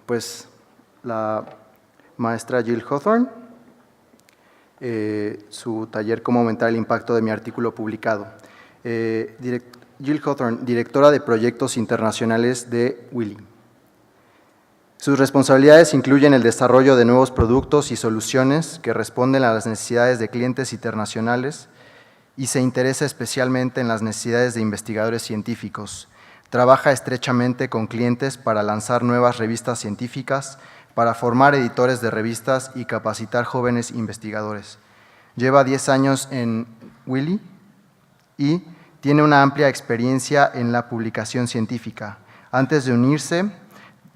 pues la maestra Jill Hawthorne, su taller Cómo aumentar el impacto de mi artículo publicado. Jill Hawthorne, directora de proyectos internacionales de Willy. Sus responsabilidades incluyen el desarrollo de nuevos productos y soluciones que responden a las necesidades de clientes internacionales y se interesa especialmente en las necesidades de investigadores científicos. Trabaja estrechamente con clientes para lanzar nuevas revistas científicas, para formar editores de revistas y capacitar jóvenes investigadores. Lleva 10 años en Willy y tiene una amplia experiencia en la publicación científica. Antes de unirse,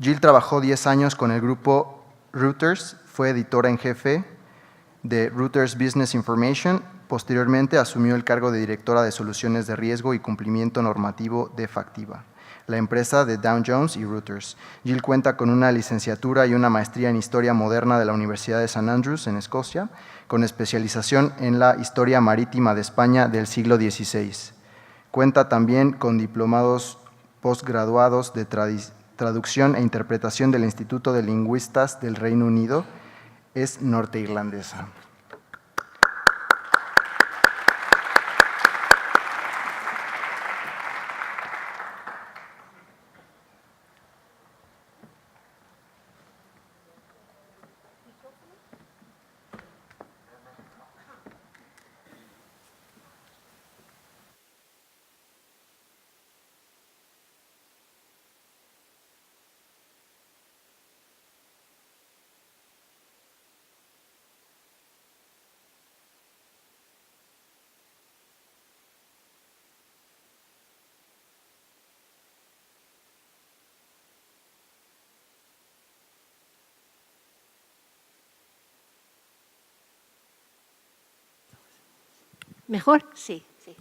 Jill trabajó 10 años con el grupo Reuters, fue editora en jefe de Reuters Business Information. Posteriormente asumió el cargo de directora de soluciones de riesgo y cumplimiento normativo de Factiva, la empresa de Dow Jones y Reuters. Jill cuenta con una licenciatura y una maestría en Historia Moderna de la Universidad de St. Andrews, en Escocia, con especialización en la Historia Marítima de España del siglo XVI. Cuenta también con diplomados postgraduados de Traducción e Interpretación del Instituto de Lingüistas del Reino Unido. Es norteirlandesa. ¿Mejor? Sí, sí.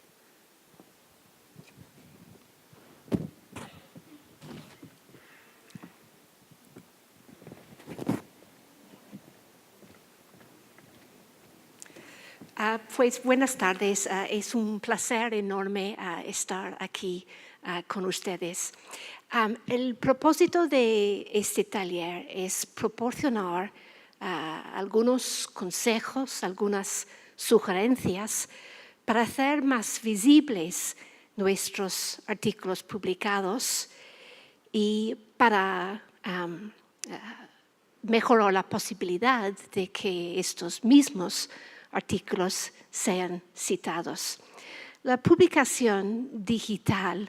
Pues buenas tardes. Es un placer enorme estar aquí con ustedes. El propósito de este taller es proporcionar algunos consejos, algunas sugerencias para hacer más visibles nuestros artículos publicados y para mejorar la posibilidad de que estos mismos artículos sean citados. La publicación digital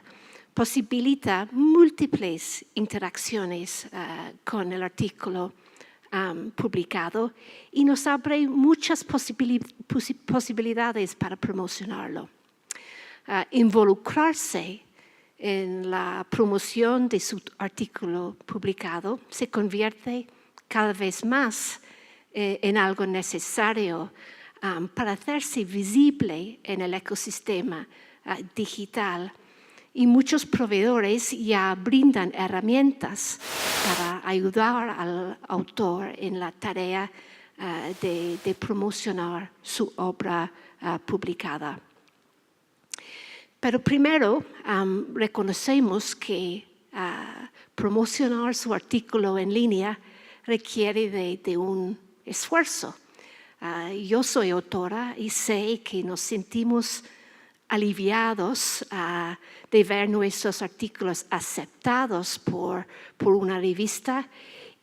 posibilita múltiples interacciones con el artículo publicado y nos abre muchas posibilidades para promocionarlo. Involucrarse en la promoción de su artículo publicado se convierte cada vez más en algo necesario para hacerse visible en el ecosistema digital. Y muchos proveedores ya brindan herramientas para ayudar al autor en la tarea de promocionar su obra publicada. Pero primero reconocemos que promocionar su artículo en línea requiere de un esfuerzo. Yo soy autora y sé que nos sentimos aliviados de ver nuestros artículos aceptados por una revista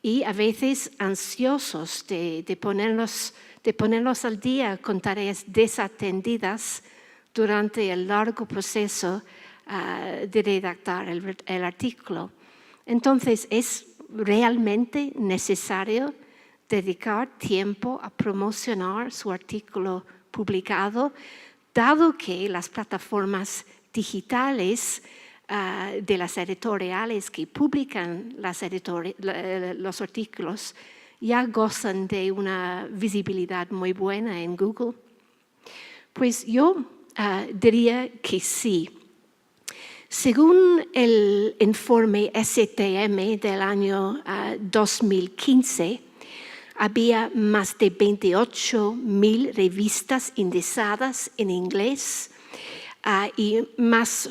y a veces ansiosos de ponerlos al día con tareas desatendidas durante el largo proceso de redactar el artículo. Entonces, es realmente necesario dedicar tiempo a promocionar su artículo publicado, dado que las plataformas digitales de las editoriales que publican los artículos ya gozan de una visibilidad muy buena en Google? Pues yo diría que sí. Según el informe STM del año 2015, había más de 28,000 revistas indexadas en inglés y más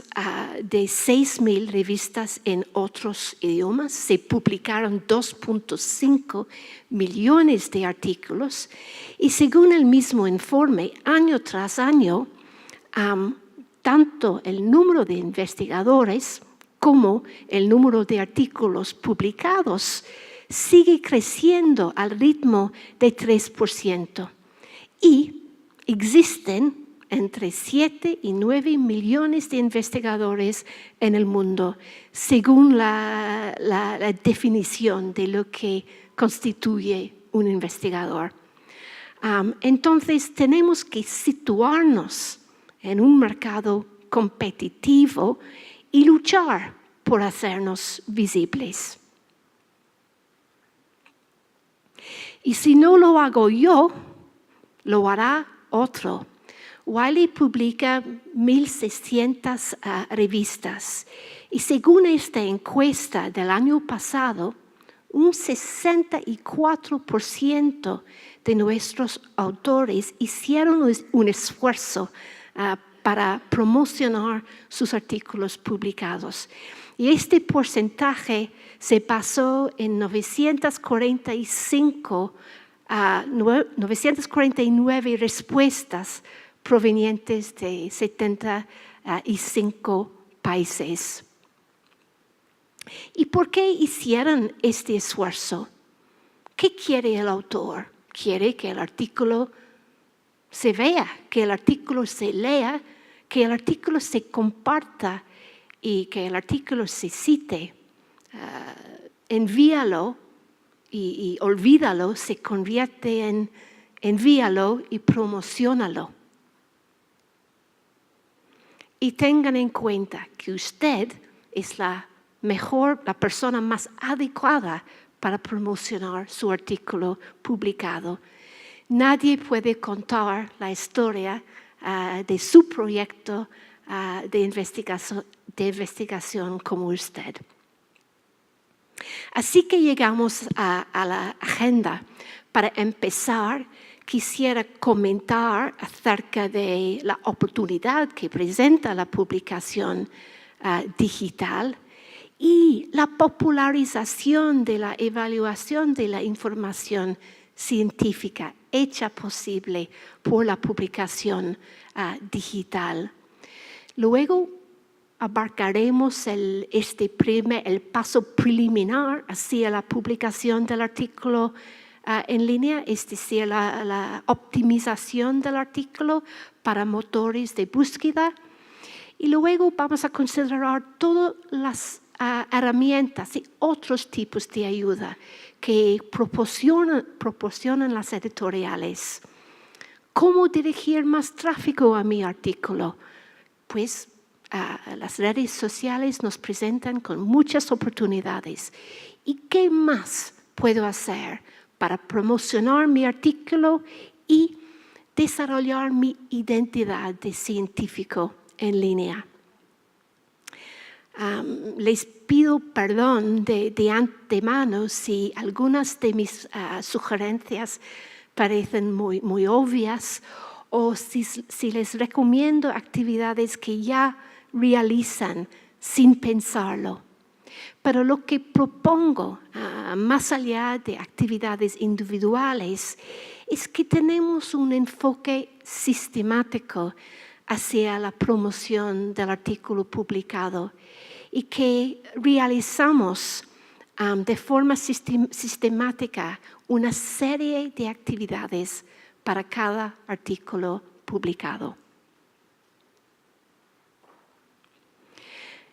de 6,000 revistas en otros idiomas. Se publicaron 2.5 millones de artículos y según el mismo informe, año tras año, tanto el número de investigadores como el número de artículos publicados sigue creciendo al ritmo de 3%. Y existen entre 7 y 9 millones de investigadores en el mundo, según la definición de lo que constituye un investigador. Entonces, tenemos que situarnos en un mercado competitivo y luchar por hacernos visibles. Y si no lo hago yo, lo hará otro. Wiley publica 1,600 revistas y según esta encuesta del año pasado, un 64% de nuestros autores hicieron un esfuerzo para promocionar sus artículos publicados. Y este porcentaje se basó en 949 respuestas provenientes de 75 países. ¿Y por qué hicieron este esfuerzo? ¿Qué quiere el autor? Quiere que el artículo se vea, que el artículo se lea, que el artículo se comparta y que el artículo se cite. Envíalo y olvídalo, se convierte en envíalo y promociónalo. Y tengan en cuenta que usted es la persona más adecuada para promocionar su artículo publicado. Nadie puede contar la historia de su proyecto de investigación como usted. Así que llegamos a la agenda. Para empezar, quisiera comentar acerca de la oportunidad que presenta la publicación digital y la popularización de la evaluación de la información científica hecha posible por la publicación digital. Luego abarcaremos el paso preliminar hacia la publicación del artículo en línea, es decir, la optimización del artículo para motores de búsqueda. Y luego vamos a considerar todas las herramientas y otros tipos de ayuda que proporcionan las editoriales. ¿Cómo dirigir más tráfico a mi artículo? Pues las redes sociales nos presentan con muchas oportunidades. ¿Y qué más puedo hacer para promocionar mi artículo y desarrollar mi identidad de científico en línea? Les pido perdón de antemano si algunas de mis sugerencias parecen muy obvias o si les recomiendo actividades que ya realizan sin pensarlo. Pero lo que propongo, más allá de actividades individuales, es que tenemos un enfoque sistemático hacia la promoción del artículo publicado y que realizamos de forma sistemática una serie de actividades para cada artículo publicado.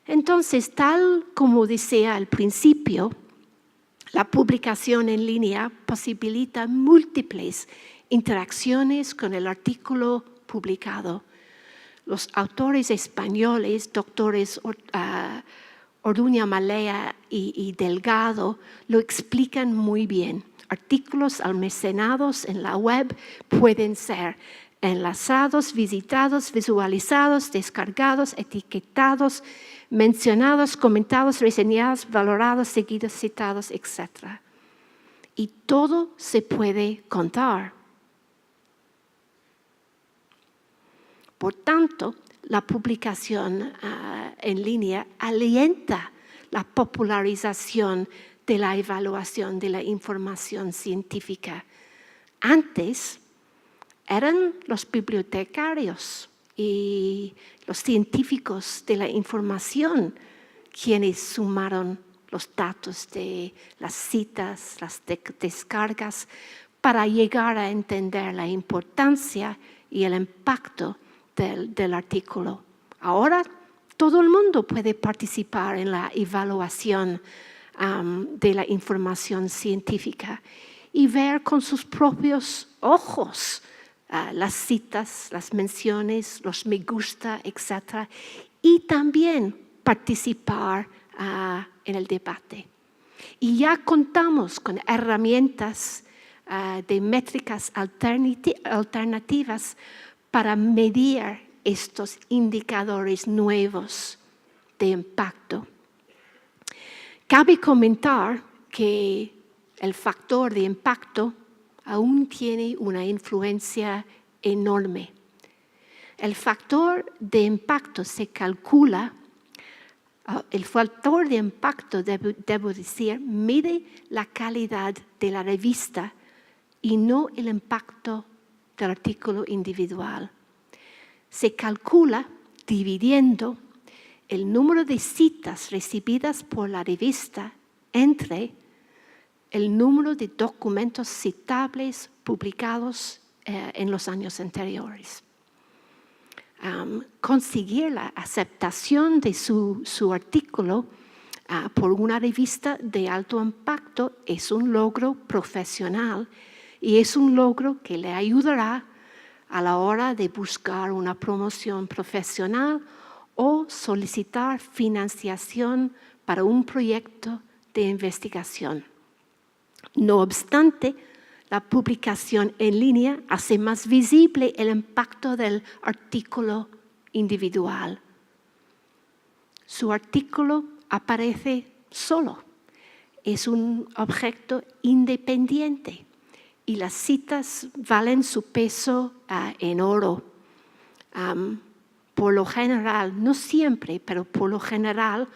Entonces, tal como decía al principio, la publicación en línea posibilita múltiples interacciones con el artículo publicado. Los autores españoles, doctores Orduña Malea y Delgado, lo explican muy bien. Artículos almacenados en la web pueden ser enlazados, visitados, visualizados, descargados, etiquetados, mencionados, comentados, reseñados, valorados, seguidos, citados, etc. Y todo se puede contar. Por tanto, la publicación en línea alienta la popularización de la evaluación de la información científica. Antes eran los bibliotecarios y los científicos de la información quienes sumaron los datos de las citas, las descargas, para llegar a entender la importancia y el impacto del artículo. Ahora todo el mundo puede participar en la evaluación de la información científica y ver con sus propios ojos las citas, las menciones, los me gusta, etc. Y también participar en el debate. Y ya contamos con herramientas de métricas alternativas para medir estos indicadores nuevos de impacto. Cabe comentar que el factor de impacto aún tiene una influencia enorme. El factor de impacto se calcula, el factor de impacto, debo decir, mide la calidad de la revista y no el impacto del artículo individual. Se calcula dividiendo el número de citas recibidas por la revista entre el número de documentos citables publicados en los años anteriores. Conseguir la aceptación de su artículo por una revista de alto impacto es un logro profesional y es un logro que le ayudará a la hora de buscar una promoción profesional o solicitar financiación para un proyecto de investigación. No obstante, la publicación en línea hace más visible el impacto del artículo individual. Su artículo aparece solo, es un objeto independiente y las citas valen su peso en oro. Por lo general, no siempre, pero por lo general,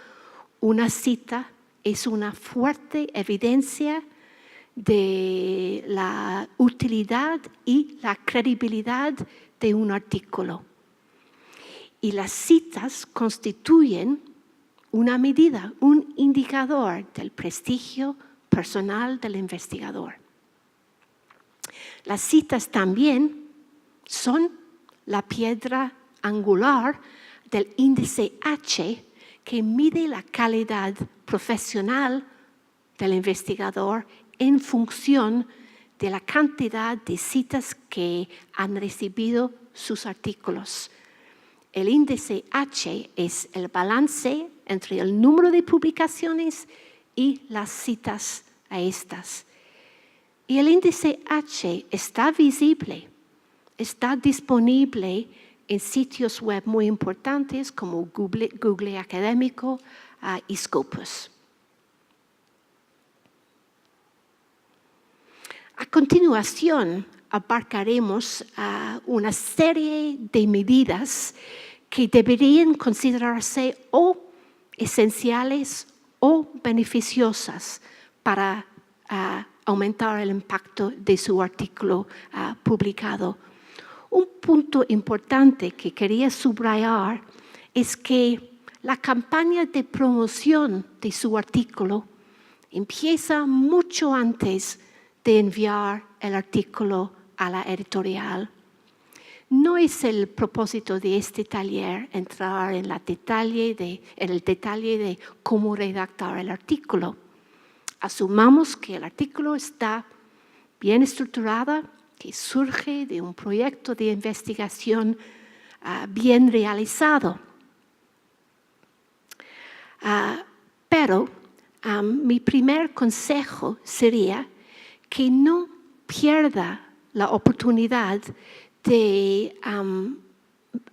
una cita es una fuerte evidencia de la utilidad y la credibilidad de un artículo. Y las citas constituyen una medida, un indicador del prestigio personal del investigador. Las citas también son la piedra angular del índice H que mide la calidad profesional del investigador en función de la cantidad de citas que han recibido sus artículos. El índice H es el balance entre el número de publicaciones y las citas a estas. Y el índice H está visible, está disponible en sitios web muy importantes como Google Académico y Scopus. A continuación, abarcaremos una serie de medidas que deberían considerarse o esenciales o beneficiosas para aumentar el impacto de su artículo publicado. Un punto importante que quería subrayar es que la campaña de promoción de su artículo empieza mucho antes de enviar el artículo a la editorial. No es el propósito de este taller entrar en el detalle de cómo redactar el artículo. Asumamos que el artículo está bien estructurado, que surge de un proyecto de investigación bien realizado. Pero mi primer consejo sería que no pierda la oportunidad de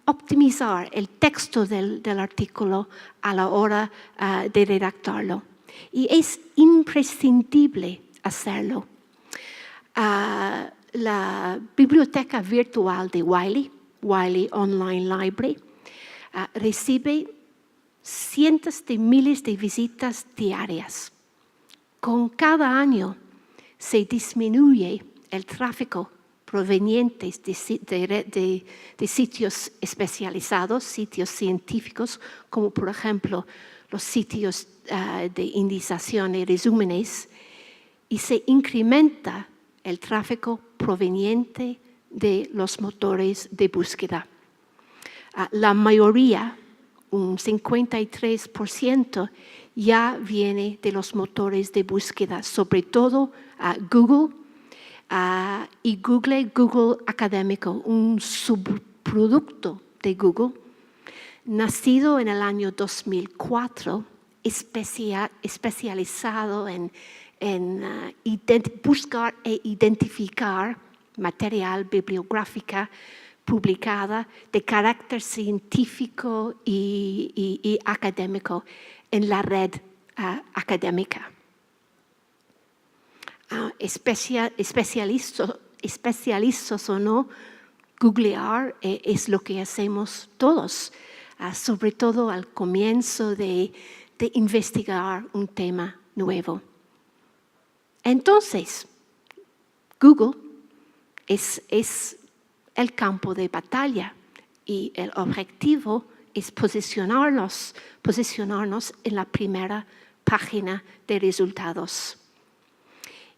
optimizar el texto del artículo a la hora de redactarlo. Y es imprescindible hacerlo. La biblioteca virtual de Wiley Online Library, recibe cientos de miles de visitas diarias. Con cada año se disminuye el tráfico proveniente de sitios especializados, sitios científicos, como por ejemplo los sitios de indización y resúmenes, y se incrementa el tráfico proveniente de los motores de búsqueda. La mayoría, un 53%, ya viene de los motores de búsqueda, sobre todo Google y Google Académico, un subproducto de Google, nacido en el año 2004, especializado en buscar e identificar material bibliográfica publicada de carácter científico y académico en la red académica. Especialistas o no, googlear es lo que hacemos todos, sobre todo al comienzo de investigar un tema nuevo. Entonces, Google es el campo de batalla y el objetivo es posicionarnos en la primera página de resultados.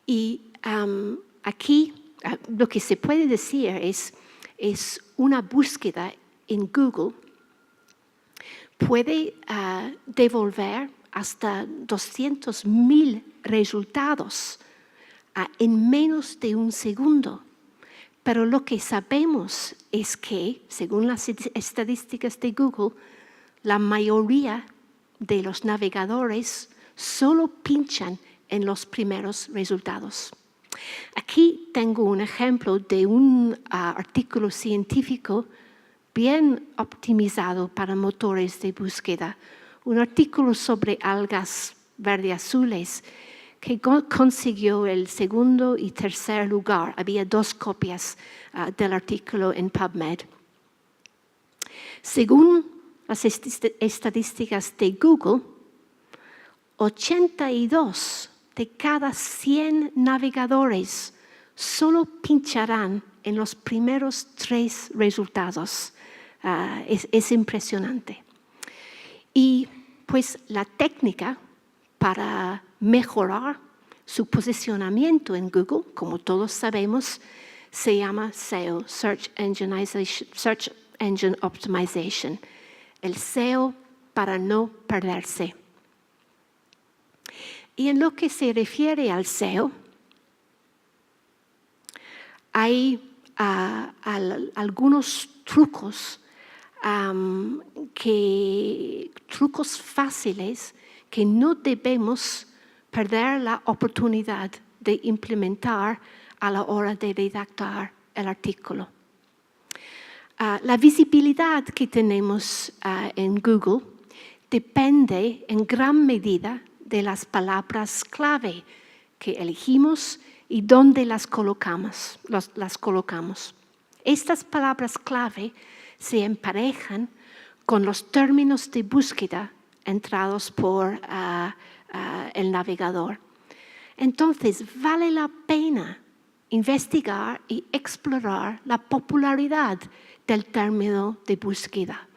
Y aquí lo que se puede decir es una búsqueda en Google puede devolver hasta 200,000 resultados en menos de un segundo. Pero lo que sabemos es que, según las estadísticas de Google, la mayoría de los navegadores solo pinchan en los primeros resultados. Aquí tengo un ejemplo de un artículo científico bien optimizado para motores de búsqueda, un artículo sobre algas verde-azules que consiguió el segundo y tercer lugar. Había 2 copias del artículo en PubMed. Según las estadísticas de Google, 82 de cada 100 navegadores solo pincharán en los primeros 3 resultados. Es impresionante. Y pues la técnica para mejorar su posicionamiento en Google, como todos sabemos, se llama SEO, Search Engine Optimization, el SEO para no perderse. Y en lo que se refiere al SEO, hay algunos trucos, trucos fáciles que no debemos perder la oportunidad de implementar a la hora de redactar el artículo. La visibilidad que tenemos en Google depende en gran medida de las palabras clave que elegimos y dónde las colocamos. Estas palabras clave se emparejan con los términos de búsqueda entrados por el navegador. Entonces, vale la pena investigar y explorar la popularidad del término de búsqueda.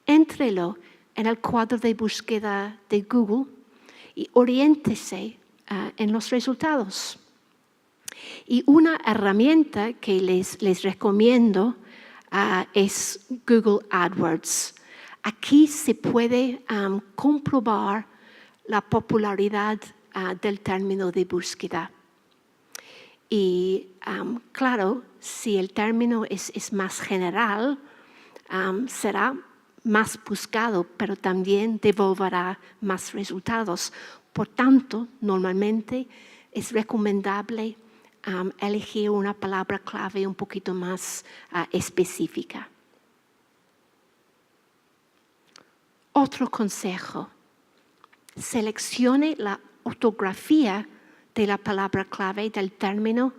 Éntrelo en el cuadro de búsqueda de Google y oriéntese en los resultados. Y una herramienta que les recomiendo es Google AdWords. Aquí se puede comprobar la popularidad del término de búsqueda. Y claro, si el término es más general, será más buscado, pero también devolverá más resultados. Por tanto, normalmente es recomendable elegir una palabra clave un poquito más específica. Otro consejo, seleccione la ortografía de la palabra clave del término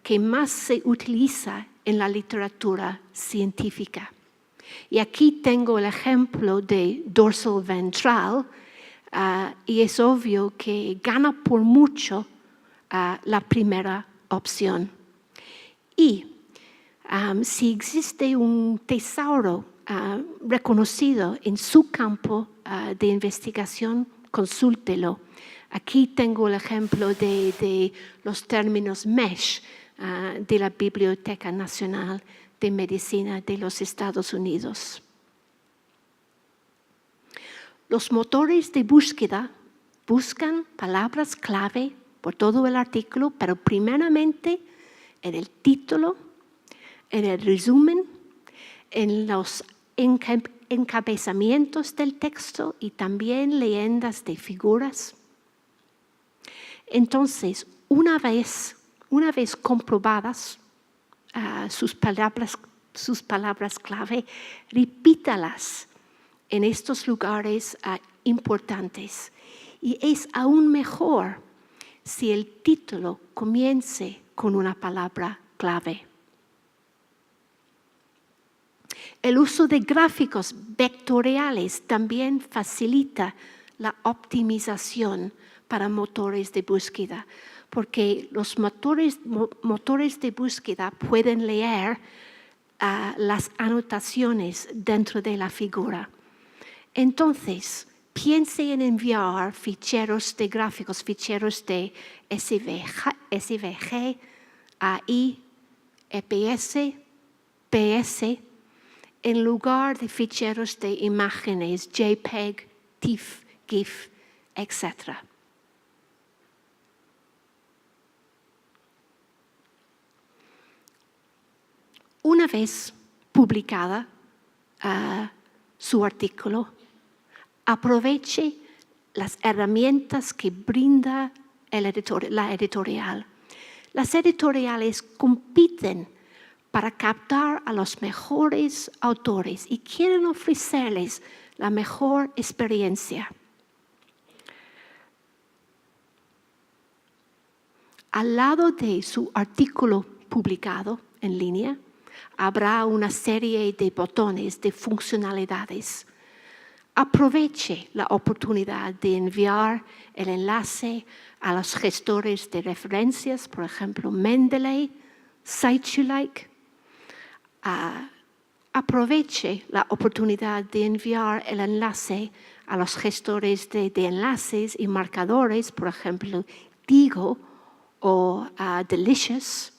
que más se utiliza en la literatura científica. Y aquí tengo el ejemplo de dorsal ventral, y es obvio que gana por mucho la primera opción. Y si existe un tesauro reconocido en su campo de investigación, consúltelo. Aquí tengo el ejemplo de los términos MESH de la Biblioteca Nacional de Medicina de los Estados Unidos. Los motores de búsqueda buscan palabras clave por todo el artículo, pero primeramente en el título, en el resumen, en los encabezamientos del texto y también leyendas de figuras. Entonces, una vez comprobadas sus palabras clave, repítalas en estos lugares importantes. Y es aún mejor si el título comience con una palabra clave. El uso de gráficos vectoriales también facilita la optimización para motores de búsqueda, porque los motores de búsqueda pueden leer las anotaciones dentro de la figura. Entonces, piense en enviar ficheros de gráficos, ficheros de SVG, AI, EPS, PS, en lugar de ficheros de imágenes, JPEG, TIFF, GIF, etc. Una vez publicada su artículo, aproveche las herramientas que brinda la editorial. Las editoriales compiten para captar a los mejores autores y quieren ofrecerles la mejor experiencia. Al lado de su artículo publicado en línea, habrá una serie de botones de funcionalidades. Aproveche la oportunidad de enviar el enlace a los gestores de referencias, por ejemplo, Mendeley, SiteYouLike. Aproveche la oportunidad de enviar el enlace a los gestores de enlaces y marcadores, por ejemplo, Diigo o Delicious.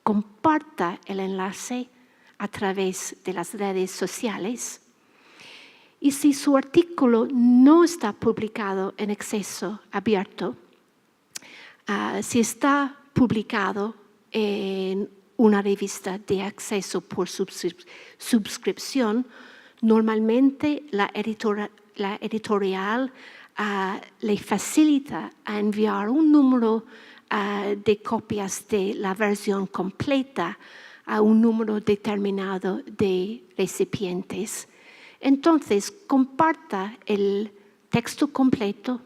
Comparta el enlace a través de las redes sociales. Y si su artículo no está publicado en acceso abierto, si está publicado en una revista de acceso por suscripción, normalmente la editorial le facilita a enviar un número de copias de la versión completa a un número determinado de recipientes. Entonces, comparta el texto completo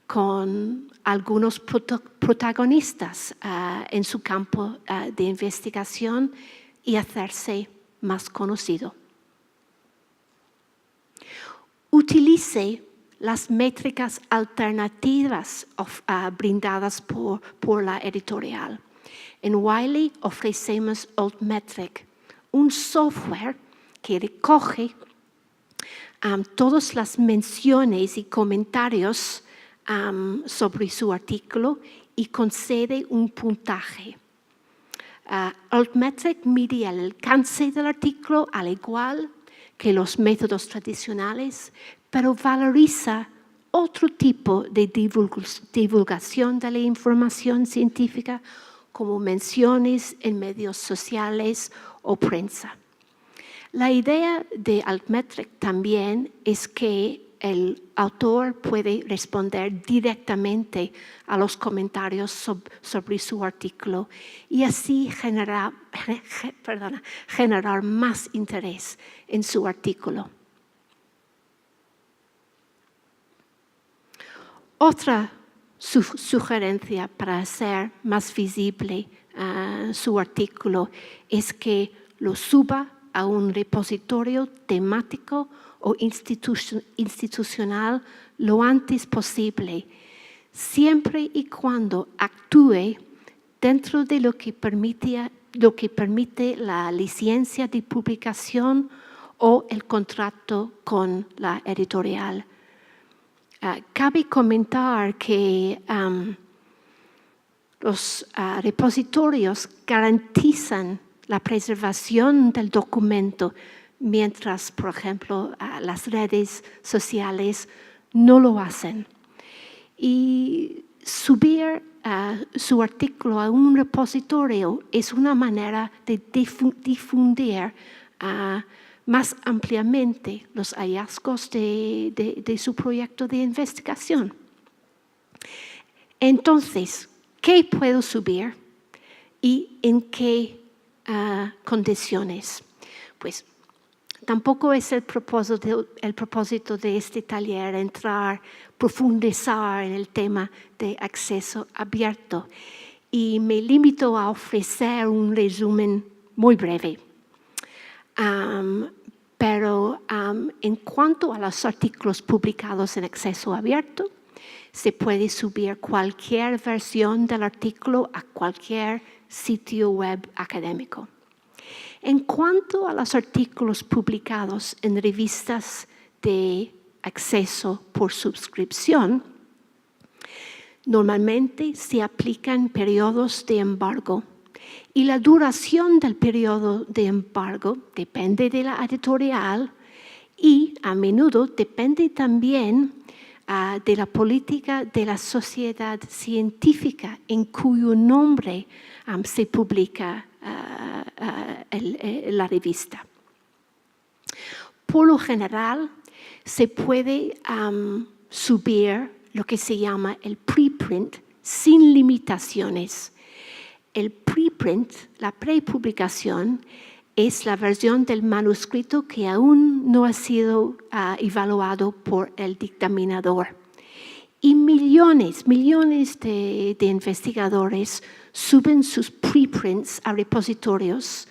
con algunos protagonistas en su campo de investigación y hacerse más conocido. Utilice las métricas alternativas brindadas por la editorial. En Wiley ofrecemos Altmetric, un software que recoge todas las menciones y comentarios sobre su artículo y concede un puntaje. Altmetric mide el alcance del artículo al igual que los métodos tradicionales, pero valoriza otro tipo de divulgación de la información científica, como menciones en medios sociales o prensa. La idea de Altmetric también es que el autor puede responder directamente a los comentarios sobre su artículo y así generar más interés en su artículo. Otra sugerencia para hacer más visible su artículo es que lo suba a un repositorio temático o institucional lo antes posible, siempre y cuando actúe dentro de lo que permite la licencia de publicación o el contrato con la editorial. Cabe comentar que los repositorios garantizan la preservación del documento, mientras, por ejemplo, las redes sociales no lo hacen. Y subir su artículo a un repositorio es una manera de difundir más ampliamente los hallazgos de su proyecto de investigación. Entonces, ¿qué puedo subir y en qué condiciones? Pues tampoco es el propósito de este taller profundizar en el tema de acceso abierto, y me limito a ofrecer un resumen muy breve. Pero en cuanto a los artículos publicados en acceso abierto, se puede subir cualquier versión del artículo a cualquier sitio web académico. En cuanto a los artículos publicados en revistas de acceso por suscripción, normalmente se aplican periodos de embargo, y la duración del periodo de embargo depende de la editorial y a menudo depende también de la política de la sociedad científica en cuyo nombre se publica la revista. Por lo general, se puede subir lo que se llama el preprint sin limitaciones. El preprint, la prepublicación, es la versión del manuscrito que aún no ha sido evaluado por el dictaminador. Y millones de investigadores suben sus preprints a repositorios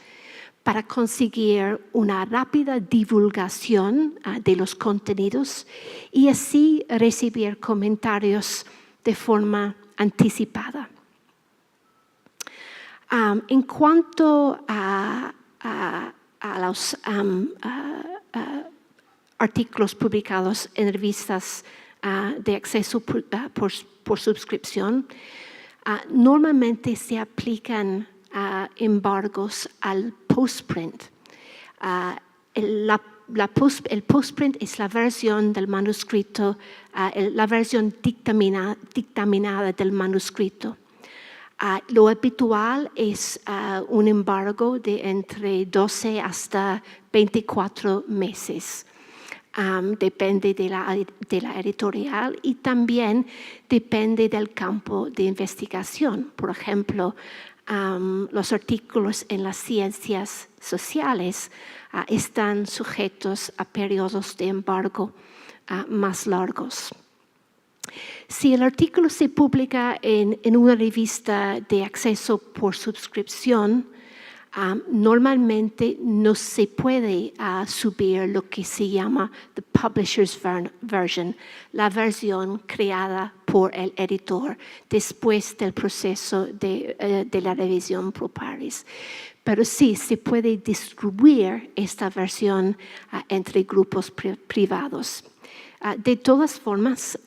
para conseguir una rápida divulgación de los contenidos y así recibir comentarios de forma anticipada. En cuanto a los artículos publicados en revistas de acceso por suscripción, normalmente se aplican embargos al postprint. El postprint es la versión del manuscrito, la versión dictaminada del manuscrito. Lo habitual es un embargo de entre 12 hasta 24 meses. Depende de la editorial y también depende del campo de investigación. Por ejemplo, los artículos en las ciencias sociales están sujetos a periodos de embargo más largos. Si el artículo se publica en una revista de acceso por suscripción, normalmente no se puede subir lo que se llama the publisher's version, la versión creada por el editor después del proceso de la revisión pro pares. Pero sí se puede distribuir esta versión entre grupos privados. De todas formas,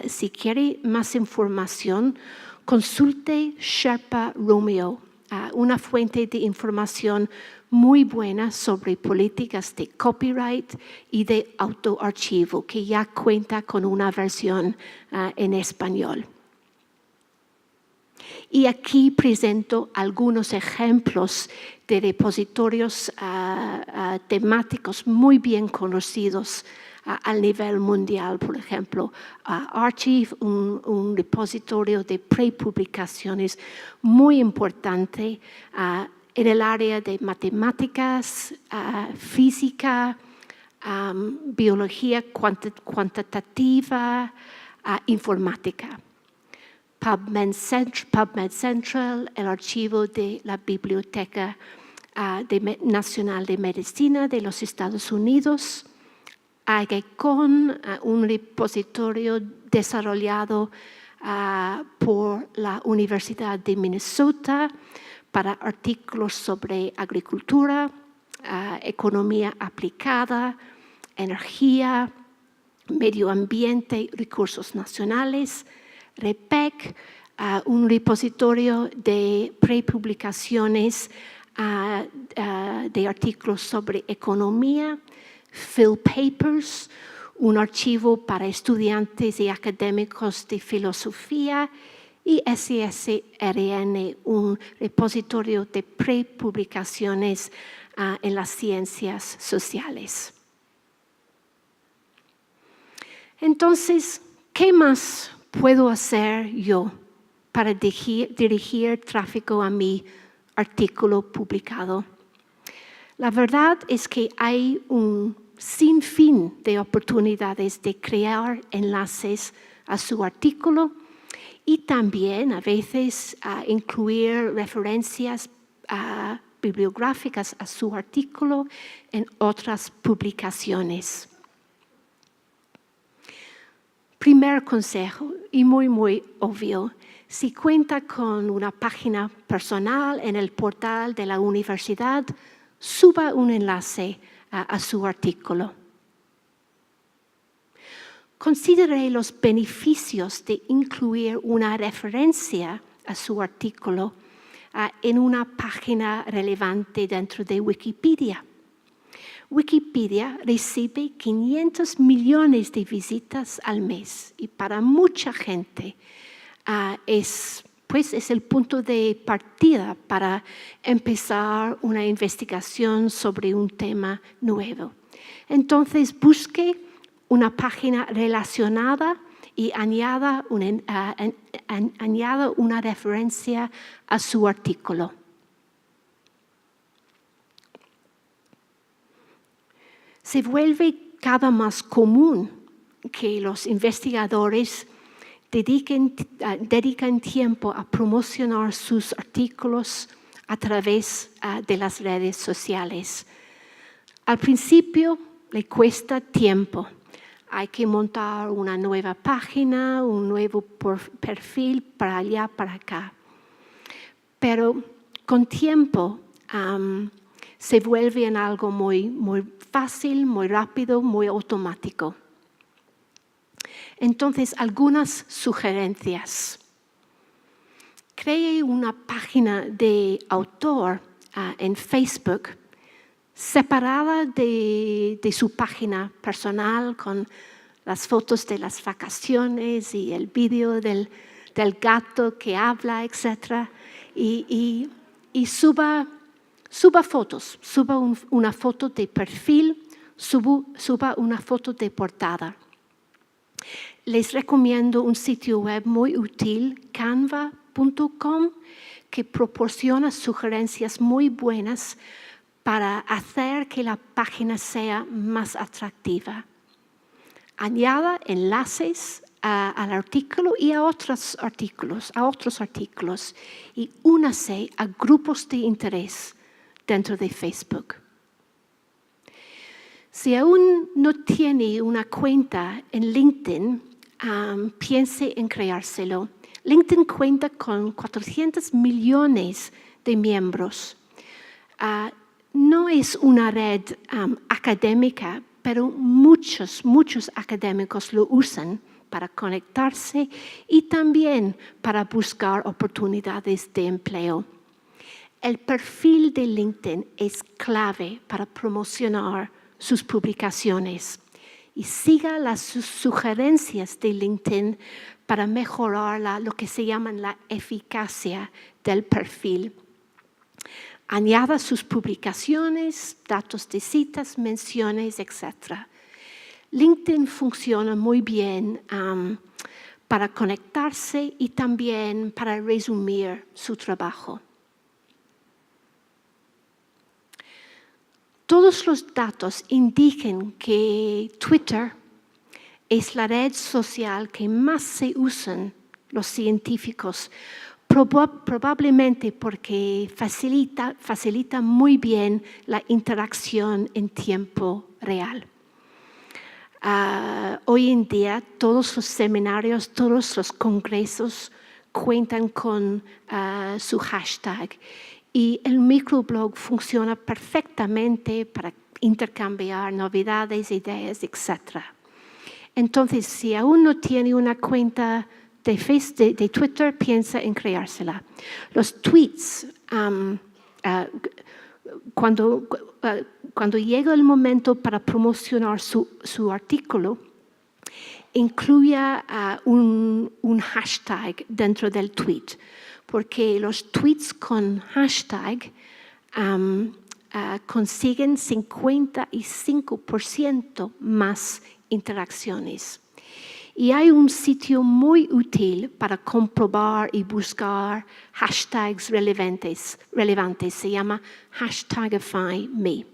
si quiere más información, consulte Sherpa Romeo, una fuente de información muy buena sobre políticas de copyright y de autoarchivo, que ya cuenta con una versión en español. Y aquí presento algunos ejemplos de repositorios temáticos muy bien conocidos al nivel mundial. Por ejemplo, Archive, un repositorio de prepublicaciones muy importante en el área de matemáticas, física, biología cuantitativa, informática. PubMed Central, el archivo de la Biblioteca Nacional de Medicina de los Estados Unidos, AGECON, un repositorio desarrollado por la Universidad de Minnesota para artículos sobre agricultura, economía aplicada, energía, medio ambiente, recursos nacionales, REPEC, un repositorio de prepublicaciones de artículos sobre economía, Phil Papers, un archivo para estudiantes y académicos de filosofía, y SSRN, un repositorio de prepublicaciones en las ciencias sociales. Entonces, ¿qué más puedo hacer yo para dirigir tráfico a mi artículo publicado? La verdad es que hay un sinfín de oportunidades de crear enlaces a su artículo y también a veces incluir referencias bibliográficas a su artículo en otras publicaciones. Primer consejo, y muy obvio, si cuenta con una página personal en el portal de la universidad, suba un enlace a su artículo. Considere los beneficios de incluir una referencia a su artículo en una página relevante dentro de Wikipedia. Wikipedia recibe 500 millones de visitas al mes y para mucha gente es el punto de partida para empezar una investigación sobre un tema nuevo. Entonces, busque una página relacionada y añada una referencia a su artículo. Se vuelve cada vez más común que los investigadores dedican tiempo a promocionar sus artículos a través de las redes sociales. Al principio le cuesta tiempo. Hay que montar una nueva página, un nuevo perfil para allá, para acá. Pero con tiempo se vuelve en algo muy fácil, muy rápido, muy automático. Entonces, algunas sugerencias. Cree una página de autor en Facebook separada de su página personal con las fotos de las vacaciones y el vídeo del gato que habla, etc. Y suba fotos, suba una foto de perfil, suba una foto de portada. Les recomiendo un sitio web muy útil, canva.com, que proporciona sugerencias muy buenas para hacer que la página sea más atractiva. Añada enlaces al artículo y a otros artículos, y únase a grupos de interés dentro de Facebook. Si aún no tiene una cuenta en LinkedIn, piense en creárselo. LinkedIn cuenta con 400 millones de miembros. No es una red académica, pero muchos académicos lo usan para conectarse y también para buscar oportunidades de empleo. El perfil de LinkedIn es clave para promocionar sus publicaciones y siga las sugerencias de LinkedIn para mejorar lo que se llama la eficacia del perfil. Añada sus publicaciones, datos de citas, menciones, etc. LinkedIn funciona muy bien para conectarse y también para resumir su trabajo. Todos los datos indican que Twitter es la red social que más se usan los científicos probablemente porque facilita muy bien la interacción en tiempo real. Hoy en día todos los seminarios, todos los congresos cuentan con su hashtag y el microblog funciona perfectamente para intercambiar novedades, ideas, etc. Entonces, si aún no tiene una cuenta de Twitter, piensa en creársela. Los tweets, cuando llega el momento para promocionar su artículo, incluya un hashtag dentro del tweet, porque los tweets con hashtag consiguen 55% más interacciones. Y hay un sitio muy útil para comprobar y buscar hashtags relevantes. Se llama Hashtagify.me.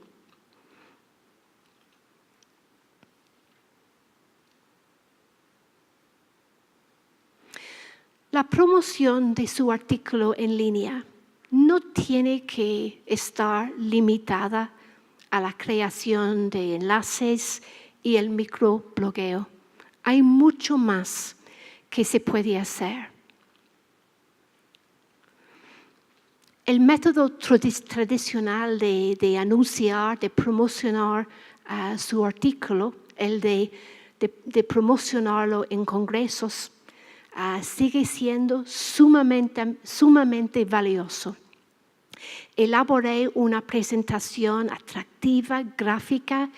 La promoción de su artículo en línea no tiene que estar limitada a la creación de enlaces y el microblogueo. Hay mucho más que se puede hacer. El método tradicional de anunciar, de promocionar su artículo, el de promocionarlo en congresos, sigue siendo sumamente valioso. Elaboré una presentación atractiva, gráfica,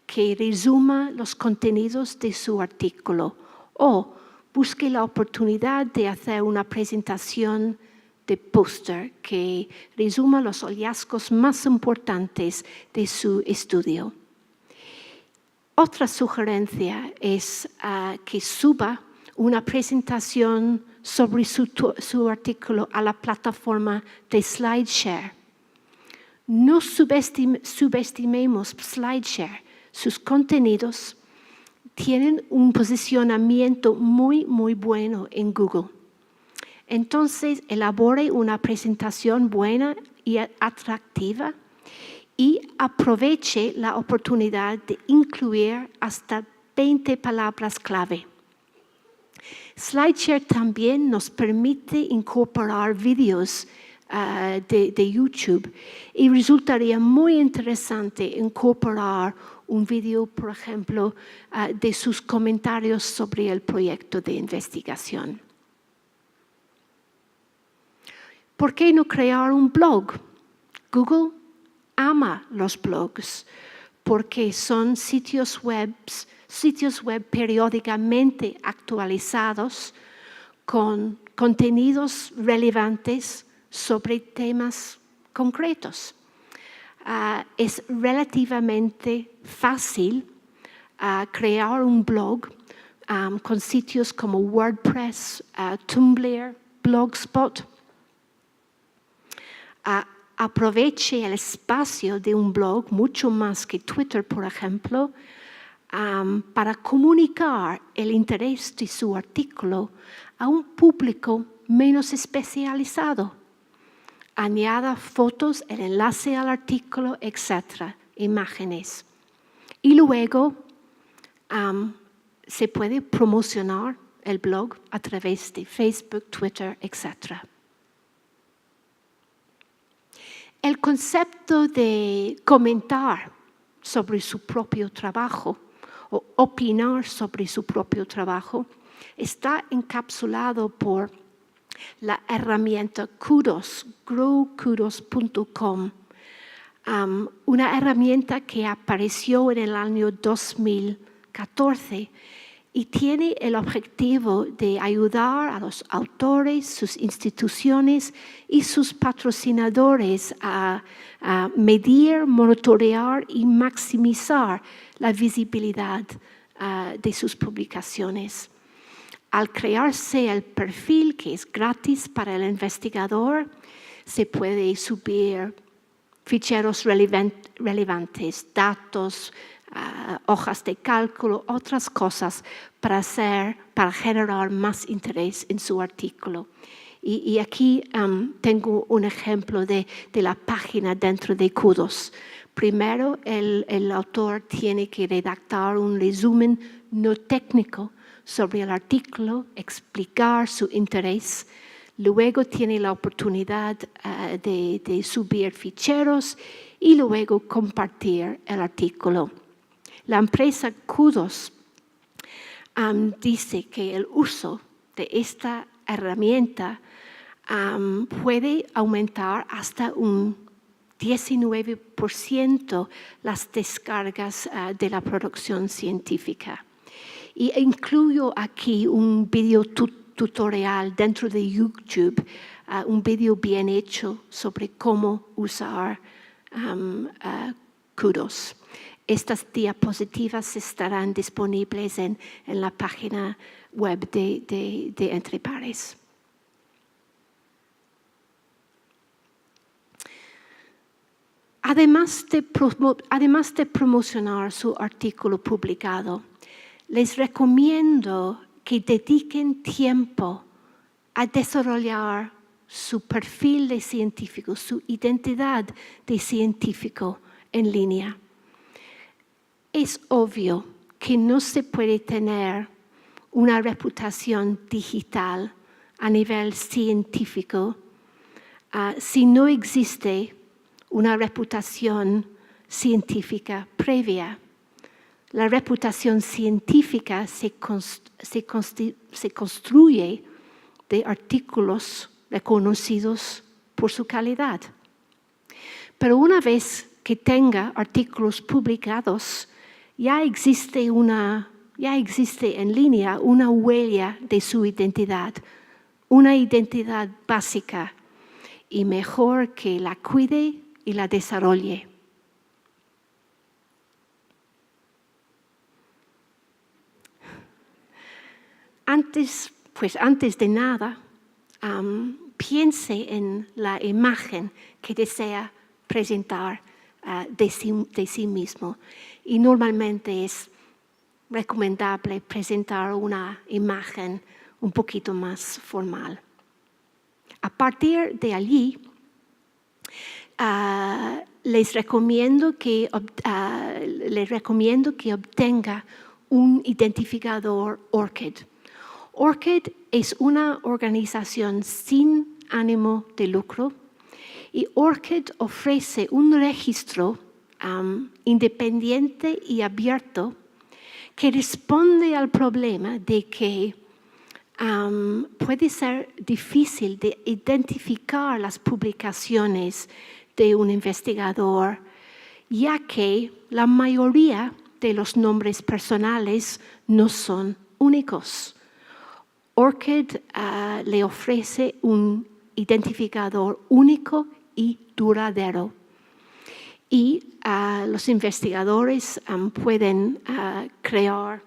que resuma los contenidos de su artículo o busque la oportunidad de hacer una presentación de póster que resuma los hallazgos más importantes de su estudio. Otra sugerencia es que suba una presentación sobre su artículo a la plataforma de SlideShare. No subestimemos SlideShare. Sus contenidos tienen un posicionamiento muy bueno en Google. Entonces, elabore una presentación buena y atractiva y aproveche la oportunidad de incluir hasta 20 palabras clave. SlideShare también nos permite incorporar vídeos de YouTube y resultaría muy interesante incorporar un video, por ejemplo, de sus comentarios sobre el proyecto de investigación. ¿Por qué no crear un blog? Google ama los blogs porque son sitios web periódicamente actualizados con contenidos relevantes sobre temas concretos. Es relativamente fácil crear un blog con sitios como WordPress, Tumblr, Blogspot. Aproveche el espacio de un blog, mucho más que Twitter, por ejemplo, para comunicar el interés de su artículo a un público menos especializado. Añada fotos, el enlace al artículo, etc., imágenes. Y luego se puede promocionar el blog a través de Facebook, Twitter, etc. El concepto de comentar sobre su propio trabajo o opinar sobre su propio trabajo está encapsulado por la herramienta Kudos, growkudos.com, una herramienta que apareció en el año 2014 y tiene el objetivo de ayudar a los autores, sus instituciones y sus patrocinadores a medir, monitorear y maximizar la visibilidad de sus publicaciones. Al crearse el perfil, que es gratis para el investigador, se puede subir ficheros relevantes, datos, hojas de cálculo, otras cosas para generar más interés en su artículo. Y aquí tengo un ejemplo de la página dentro de Kudos. Primero, el autor tiene que redactar un resumen no técnico sobre el artículo, explicar su interés. Luego tiene la oportunidad de subir ficheros y luego compartir el artículo. La empresa Kudos dice que el uso de esta herramienta puede aumentar hasta un 19% las descargas de la producción científica. Y incluyo aquí un video tutorial dentro de YouTube, un video bien hecho sobre cómo usar Kudos. Estas diapositivas estarán disponibles en la página web de Entre Pares. Además de promocionar su artículo publicado, les recomiendo que dediquen tiempo a desarrollar su perfil de científico, su identidad de científico en línea. Es obvio que no se puede tener una reputación digital a nivel científico si no existe una reputación científica previa. La reputación científica se construye de artículos reconocidos por su calidad. Pero una vez que tenga artículos publicados, ya existe en línea una huella de su identidad, una identidad básica, y mejor que la cuide y la desarrolle. Antes de nada, piense en la imagen que desea presentar de sí mismo. Y normalmente es recomendable presentar una imagen un poquito más formal. A partir de allí, les recomiendo que obtenga un identificador ORCID. ORCID es una organización sin ánimo de lucro y ORCID ofrece un registro independiente y abierto que responde al problema de que puede ser difícil de identificar las publicaciones de un investigador, ya que la mayoría de los nombres personales no son únicos. ORCID le ofrece un identificador único y duradero. Y los investigadores pueden crear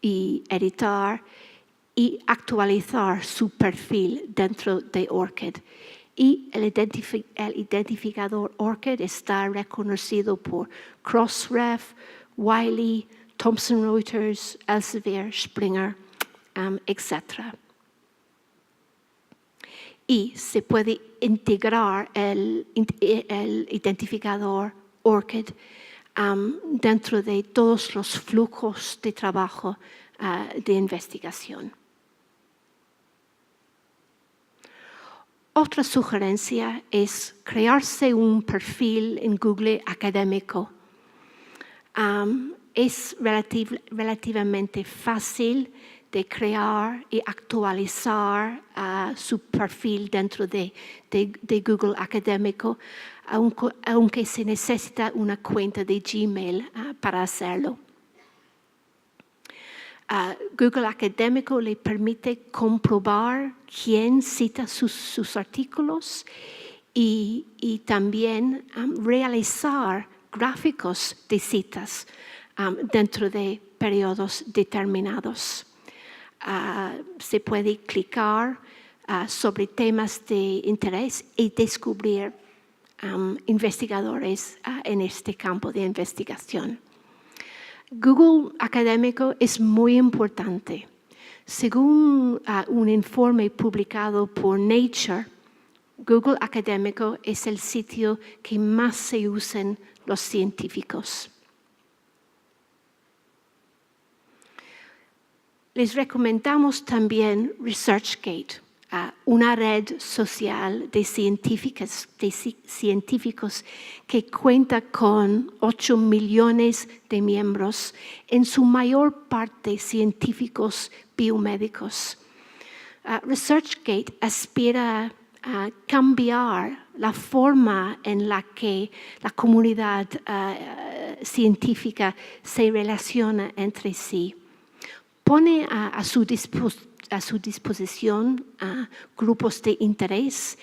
y editar y actualizar su perfil dentro de ORCID. Y el identificador ORCID está reconocido por Crossref, Wiley, Thomson Reuters, Elsevier, Springer, etc. Y se puede integrar el identificador ORCID dentro de todos los flujos de trabajo de investigación. Otra sugerencia es crearse un perfil en Google académico. Es relativamente fácil de crear y actualizar su perfil dentro de Google académico, aunque se necesita una cuenta de Gmail para hacerlo. Google Académico le permite comprobar quién cita sus artículos y también realizar gráficos de citas dentro de periodos determinados. Se puede clicar sobre temas de interés y descubrir investigadores en este campo de investigación. Google Académico es muy importante. Según un informe publicado por Nature, Google Académico es el sitio que más se usan los científicos. Les recomendamos también ResearchGate, una red social de científicos que cuenta con 8 millones de miembros, en su mayor parte científicos biomédicos. ResearchGate aspira a cambiar la forma en la que la comunidad científica se relaciona entre sí. Pone a su disposición grupos de interés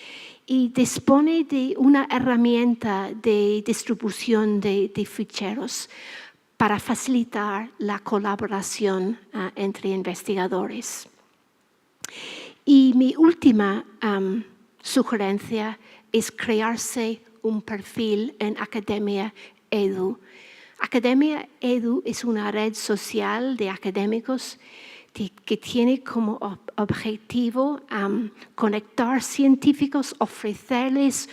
y dispone de una herramienta de distribución de ficheros para facilitar la colaboración entre investigadores. Y mi última sugerencia es crearse un perfil en Academia Edu. Academia Edu es una red social de académicos que tiene como objetivo conectar científicos, ofrecerles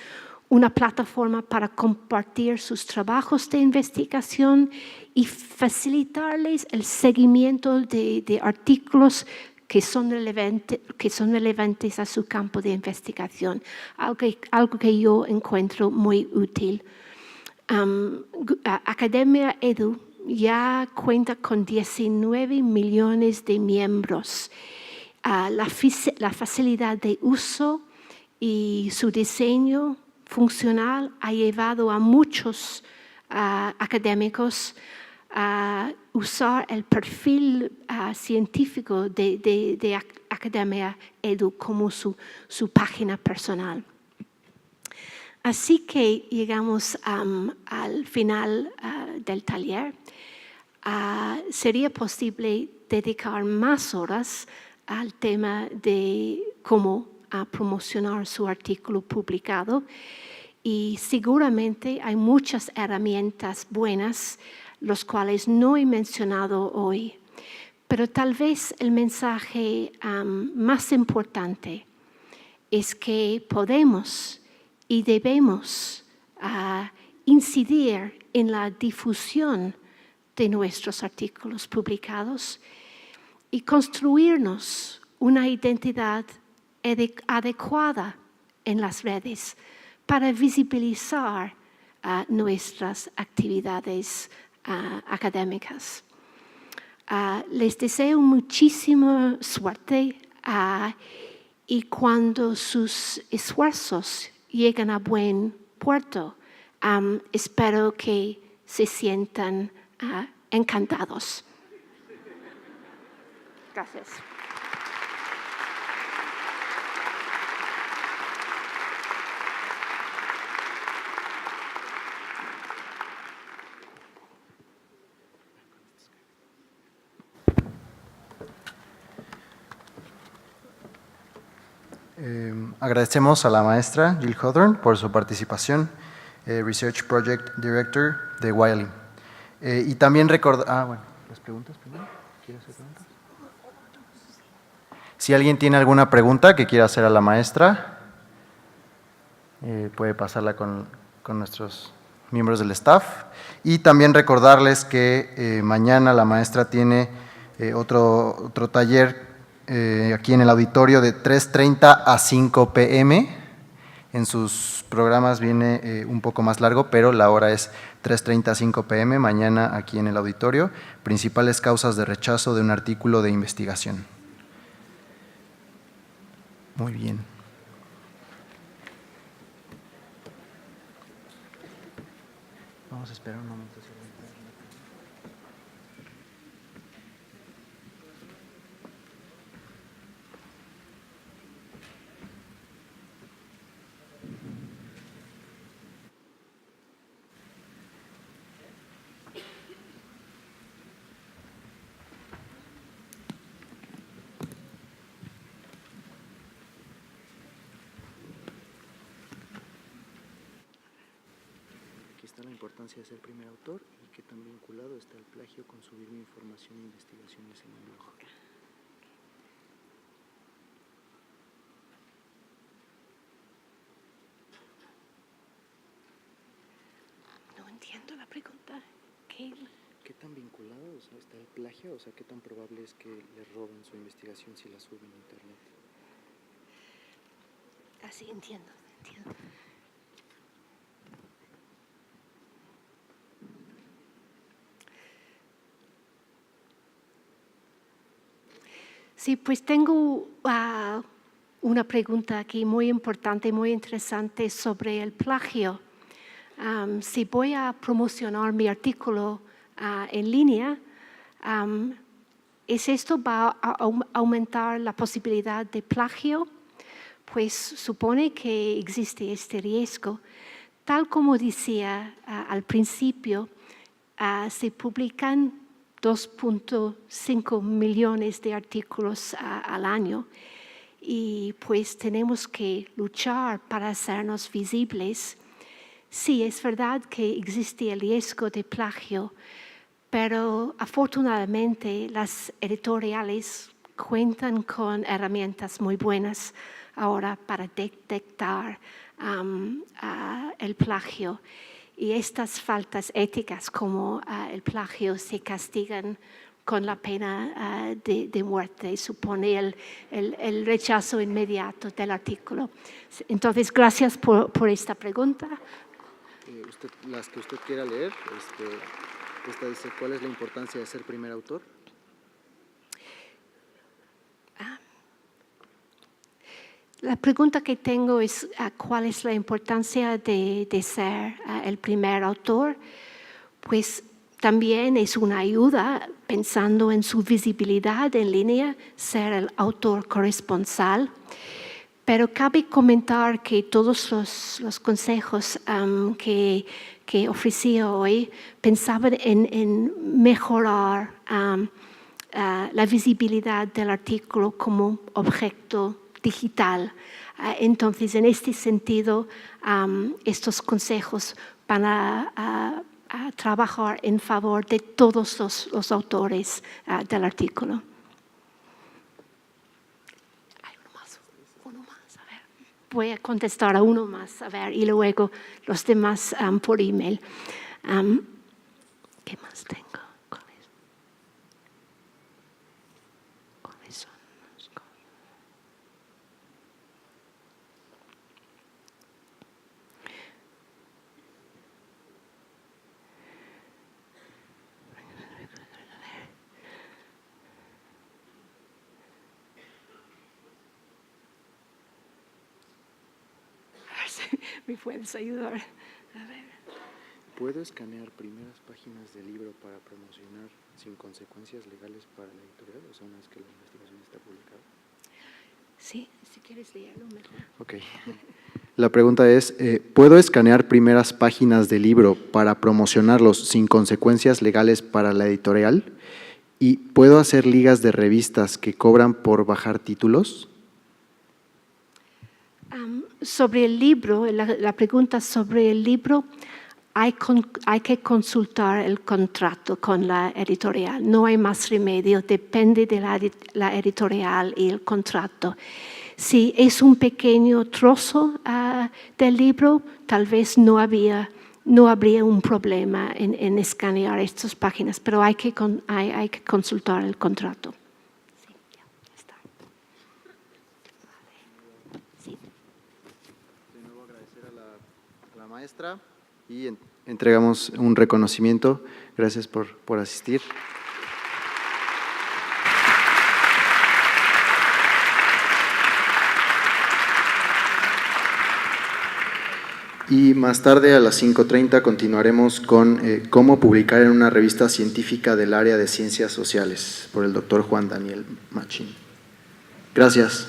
una plataforma para compartir sus trabajos de investigación y facilitarles el seguimiento de artículos que son relevantes a su campo de investigación, algo que yo encuentro muy útil. Academia Edu ya cuenta con 19 millones de miembros. La facilidad de uso y su diseño funcional ha llevado a muchos académicos a usar el perfil científico de Academia Edu como su página personal. Así que llegamos al final del taller. Sería posible dedicar más horas al tema de cómo promocionar su artículo publicado, y seguramente hay muchas herramientas buenas, los cuales no he mencionado hoy, pero tal vez el mensaje más importante es que podemos y debemos incidir en la difusión de nuestros artículos publicados y construirnos una identidad adecuada en las redes para visibilizar nuestras actividades académicas. Les deseo muchísima suerte y cuando sus esfuerzos lleguen a buen puerto, espero que se sientan encantados. Gracias. Agradecemos a la maestra Jill Hawthorne por su participación, Research Project Director de Wiley. Y también recordar… bueno, ¿las preguntas primero? ¿Quieres hacer preguntas? Si alguien tiene alguna pregunta que quiera hacer a la maestra, puede pasarla con nuestros miembros del staff. Y también recordarles que mañana la maestra tiene otro taller aquí en el auditorio de 3:30 a 5 p.m. En sus programas viene un poco más largo, pero la hora es 3:30 a 5 p.m. mañana aquí en el auditorio. Principales causas de rechazo de un artículo de investigación. Muy bien. Vamos a esperar un momento. Está la importancia de ser primer autor y que tan vinculado está el plagio con subir mi información e investigaciones en un blog. ¿Qué tan vinculado está el plagio? O sea, ¿qué tan probable es que le roben su investigación si la suben a internet? Así entiendo. Sí, pues tengo una pregunta aquí muy importante, muy interesante sobre el plagio. Si voy a promocionar mi artículo en línea, ¿es esto va a aumentar la posibilidad de plagio? Pues supone que existe este riesgo. Tal como decía al principio, se publican 2.5 millones de artículos al año y pues tenemos que luchar para hacernos visibles. Sí, es verdad que existe el riesgo de plagio, pero afortunadamente las editoriales cuentan con herramientas muy buenas ahora para detectar el plagio. Y estas faltas éticas como el plagio se castigan con la pena de muerte, supone el rechazo inmediato del artículo. Entonces, gracias por esta pregunta. Las que usted quiera leer, esta dice, ¿cuál es la importancia de ser primer autor? La pregunta que tengo es ¿cuál es la importancia de ser el primer autor? Pues también es una ayuda, pensando en su visibilidad en línea, ser el autor corresponsal. Pero cabe comentar que todos los consejos que ofrecí hoy pensaban en mejorar la visibilidad del artículo como objeto digital. Entonces, en este sentido, estos consejos van a trabajar en favor de todos los autores del artículo. Voy a contestar a uno más, a ver, y luego los demás por email. ¿Qué más tengo? ¿Cuáles son los cosas? ¿Me puedes ayudar? A ver. ¿Puedo escanear primeras páginas del libro para promocionar sin consecuencias legales para la editorial? O sea, una vez que la investigación está publicada. Sí, si quieres leerlo mejor. Ok. La pregunta es, ¿puedo escanear primeras páginas del libro para promocionarlos sin consecuencias legales para la editorial? ¿Y puedo hacer ligas de revistas que cobran por bajar títulos? Sobre el libro, la pregunta sobre el libro, hay que consultar el contrato con la editorial. No hay más remedio, depende de la editorial y el contrato. Si es un pequeño trozo del libro, tal vez no habría un problema en escanear estas páginas, pero hay que consultar el contrato. Sí, ya está. Sí. De nuevo agradecer a la maestra y entregamos un reconocimiento. Gracias por asistir. Y más tarde a las 5:30 continuaremos con cómo publicar en una revista científica del área de ciencias sociales por el doctor Juan Daniel Machín. Gracias.